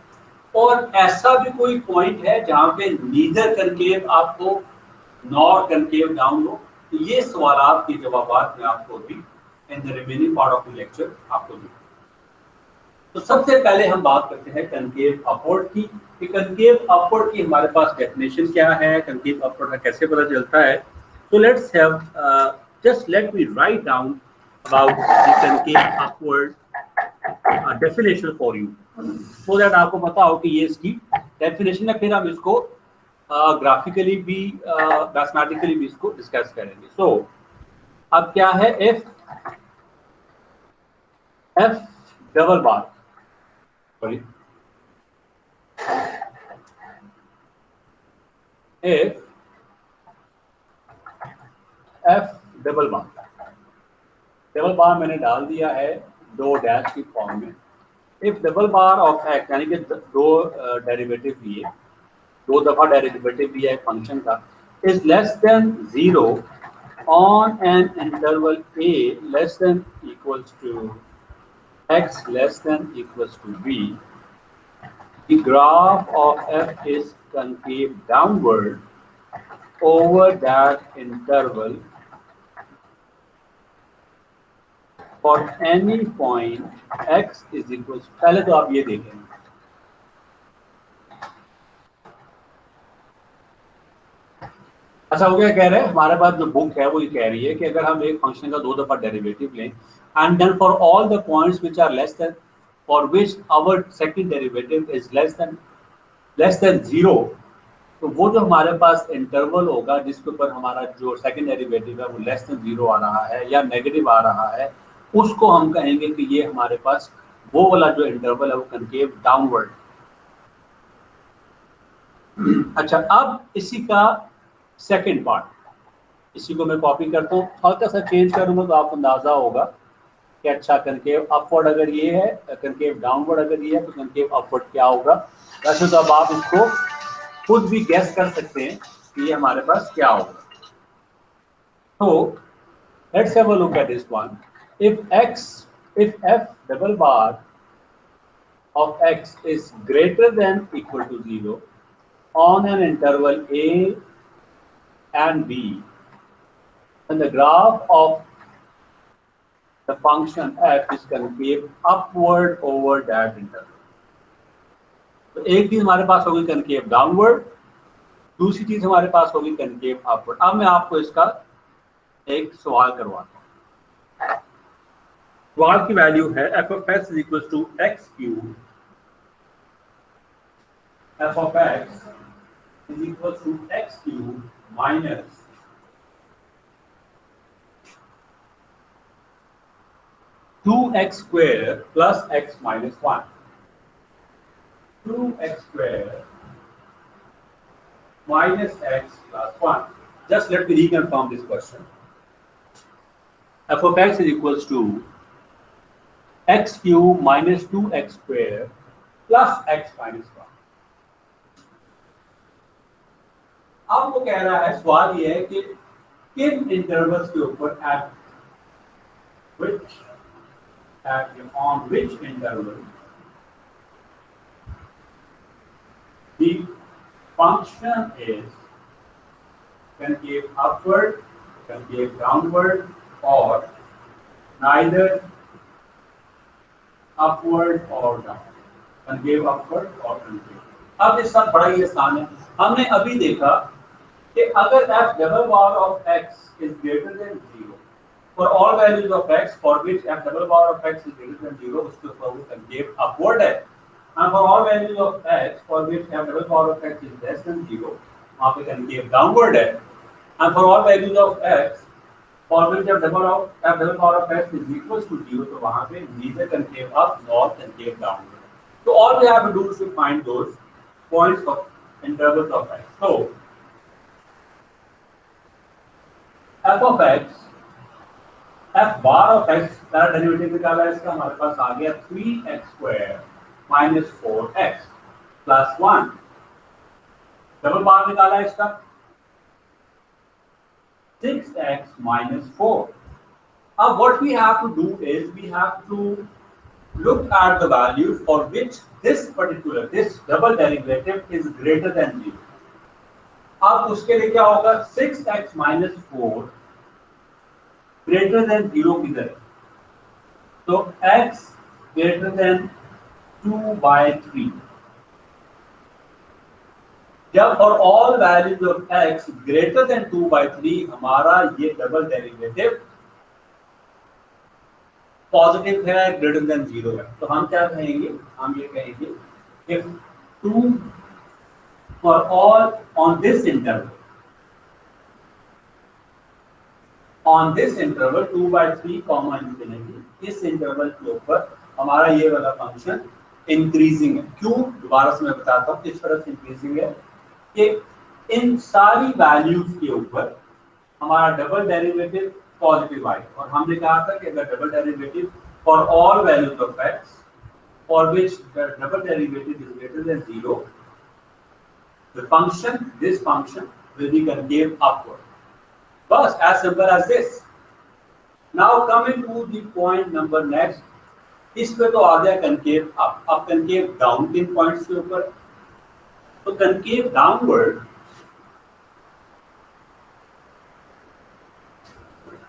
और ऐसा भी कोई पॉइंट है जहाँ पे नीदर कनकेव अप हो नॉर कनकेव डाउन हो। तो ये सवाल के जवाब में आपको भी in the remaining part of the lecture आपको भी। तो सबसे पहले हम बात करते हैं कनकेव अपवर्ड की, कि कनकेव अपवर्ड की हमारे पास डेफिनेशन क्या है, कनकेव अपवर्ड का कैसे पता चलता है। तो let's have just let me write down about the concave upward definition for you, so that आपको पता हो कि ये इसकी डेफिनेशन है, फिर हम इसको ग्राफिकली भी मैथमेटिकली भी इसको डिस्कस करेंगे। सो अब क्या है, एफ डबल बार, सॉरी एफ डबल बार मैंने डाल दिया है दो डैश की फॉर्म में। If double bar of x, यानी कि दो डेरिवेटिव लिए, दो दफा डेरिवेटिव लिया है फंक्शन का, is less than 0 on an interval a less than equals to x less than equals to b, the graph of f is concave downward over that interval for any point x is equals, पहले तो आप ये देखें, अच्छा हो गया। कह रहे हैं हमारे पास जो बुक है वो ये कह रही है कि अगर हम एक फंक्शन का 2 दफा डेरिवेटिव लें and then for all the points which are less than for which our second derivative is less than 0, तो वो जो हमारे पास इंटरवल होगा जिसके ऊपर हमारा जो सेकंड डेरिवेटिव है वो लेस देन 0 आ रहा है या नेगेटिव आ रहा है, उसको हम कहेंगे कि ये हमारे पास वो वाला जो इंटरवल है वो कनकेव डाउनवर्ड। अच्छा, अब इसी का सेकंड पार्ट, इसी को मैं कॉपी करता हूँ, हल्का सा चेंज करूंगा तो आपको अंदाजा होगा कि अच्छा कनकेव अपवर्ड अगर ये है, कनकेव डाउनवर्ड अगर ये है, तो कनकेव अपवर्ड क्या होगा। वैसे तो अब आप इसको खुद भी गैस कर सकते हैं कि ये हमारे पास क्या होगा। तो let's have a look at this one. if f double bar of x is greater than equal to 0 on an interval a and b, then the graph of the function f is concave upward over that interval. तो एक चीज हमारे पास होगी कनकेव डाउनवर्ड, दूसरी चीज हमारे पास होगी कनकेव अपवर्ड। अब मैं आपको इसका एक सवाल करवाता हूँ। सवाल की वैल्यू है f of x is equals to x cube, f of x is equals to x cube minus two x square plus x minus 1. 2x square minus x plus 1. Just let me reconfirm this question. F of x is equals to x cube minus 2x square plus x minus 1. अब वो कह रहा है, सवाल ये है कि किन इंटरवल्स के ऊपर on which interval the function is concave upward, concave downward, or neither upward or down, concave upward or concave। अब ये सब बड़ा ही आसान है। हमने अभी देखा कि अगर f double bar of x is greater than 0 for all values of x for which f double bar of x is greater than 0, उसके ऊपर वो concave upward है, and for all values of x for which f double bar of x is less than 0, वहाँ पे concave downward है, and for all values of x for which f double bar of x is equals to 0, तो वहाँ पे neither concave up nor concave downward। So all we have to do is to find those points of intervals of x. So f of x, f bar of x का डेरिवेटिव निकाला है, इसका हमारे पास आ गया 3x square minus 4x plus 1। Double bar निकाला है इसका 6x minus 4. Now what we have to do is we have to look at the value for which this double derivative is greater than 0. अब उसके लिए क्या होगा, 6x minus 4 greater than 0 किधर है, तो x greater than 2/3। जब for all values of x greater than 2/3 हमारा ये डबल डेरिवेटिव पॉजिटिव है, ग्रेटर देन 0 है, तो हम क्या कहेंगे, हम ये कहेंगे if 2 for all on this interval 2/3 comma infinity, इस इंटरवल के ऊपर हमारा ये वाला फंक्शन इंक्रीजिंग है। क्यों, दोबारा से मैं बताता हूँ किस तरह से इंक्रीजिंग है कि इन सारी वैल्यूज के ऊपर हमारा डबल डेरिवेटिव पॉजिटिव आए, और हमने कहा था कि अगर double derivative for all values of x for which the double derivative is greater than 0, the function, this function will be concave upward. बस as simple as this. Now coming to the point number next, इस पे तो आ गया कंकेव अप, अब कंकेव डाउन किन पॉइंट्स के ऊपर, तो concave downward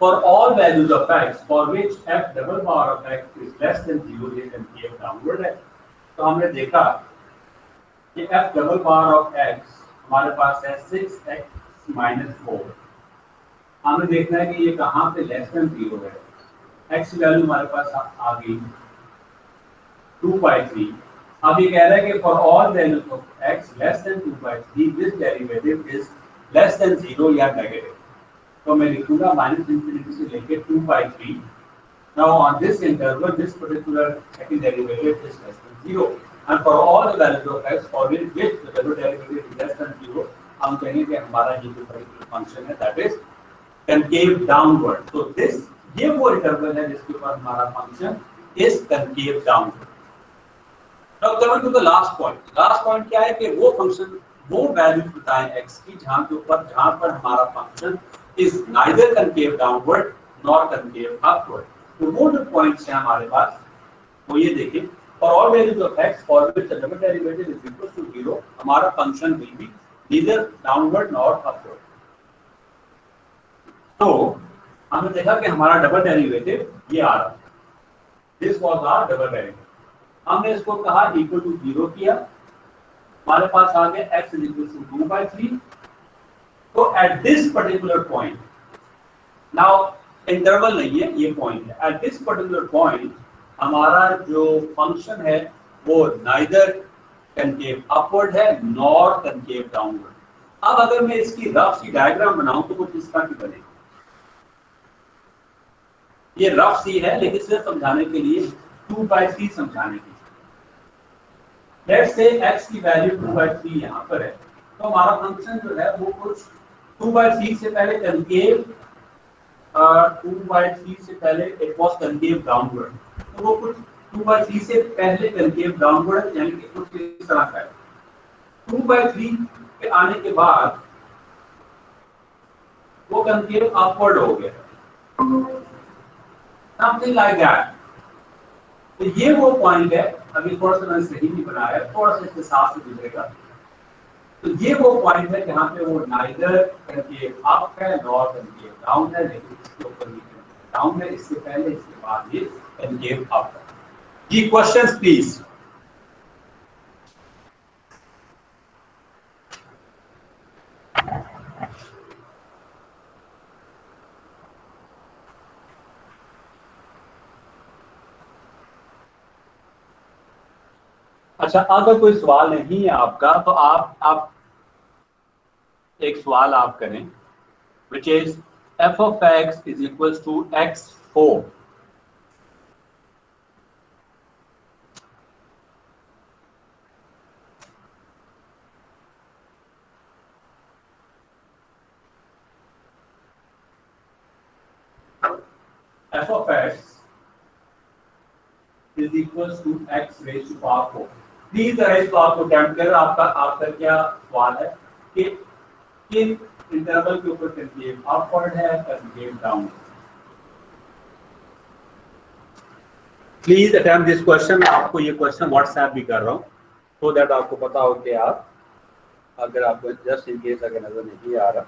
for all values of x for which f double power of x is less than 0 ये concave downward है। तो हमने देखा कि f double power of x हमारे पास है 6x minus 4। हमें देखना है कि ये कहाँ पे लेस देन 0 है। x की वैल्यू हमारे पास आ गई 2/3। अब ये कह रहा है कि for all values of x less than 2/3 this derivative is less than 0 या negative। तो मैं लिखूंगा -∞ से लेके 2/3। Now on this interval, this particular second derivative is less than 0, and for all the values of x for which the double derivative is less than 0, हम कहेंगे कि हमारा ये जो particular function है that is concave downward। So this ये वो interval है जिसके ऊपर हमारा function is concave downward। Now coming to the last point। Last point क्या है कि वो function वो values बताएं x की जहाँ पर हमारा function is neither concave downward nor concave upward। तो वो जो पॉइंट्स हैं हमारे पास वो ये देखें, for all values of x for which the double derivative is equal to 0 हमारा function will be neither downward nor upward। तो हमने देखा कि हमारा डबल डेरिवेटिव ये आ रहा, this was our double derivative. हमने इसको कहा इक्वल टू 0 किया, हमारे पास आ गया x is equal to 2/3। तो at this particular point, now interval नहीं है ये point है, at this particular point हमारा जो function है वो neither concave upward है nor concave downward। अब अगर मैं इसकी रफ सी डायग्राम बनाऊं तो कुछ इस तरह की बनेगी। ये रफ सी है लेकिन सिर्फ समझाने के लिए 2/3 समझाने के लिए। लेट्स से x की वैल्यू 2/3 यहाँ पर है, तो हमारा फंक्शन जो है वो कुछ 2/3 से पहले concave 2/3 से पहले it was concave downward। तो वो कुछ 2/3 से पहले concave downward यानी कि कुछ इस तरह का है। 2/3 के आने के बाद वो concave upward हो गया, something like that। तो ये वो पॉइंट है, अभी थोड़ा सा मैंने सही नहीं बनाया, थोड़ा सा इसके साथ से गुजरेगा। तो ये वो पॉइंट है जहाँ पे वो नाइदर concave अप है नॉर concave डाउन है, लेकिन इसके ऊपर भी डाउन है, इससे पहले इसके बाद ये concave अप है। जी क्वेश्चंस प्लीज। अच्छा, अगर कोई सवाल नहीं है आपका तो आप एक सवाल आप करें, which is f of x is equals to x4। f of x is equals to x raised to power 4। Please इस बात को अटेम्प्ट कर, आपका क्या सवाल है कि किन इंटरवल के ऊपर concave अपवर्ड है concave down. Please attempt this question. मैं आपको ये क्वेश्चन व्हाट्सएप भी कर रहा हूँ सो दैट आपको पता हो कि आप, अगर आपको जस्ट इन केस अगर नजर नहीं आ रहा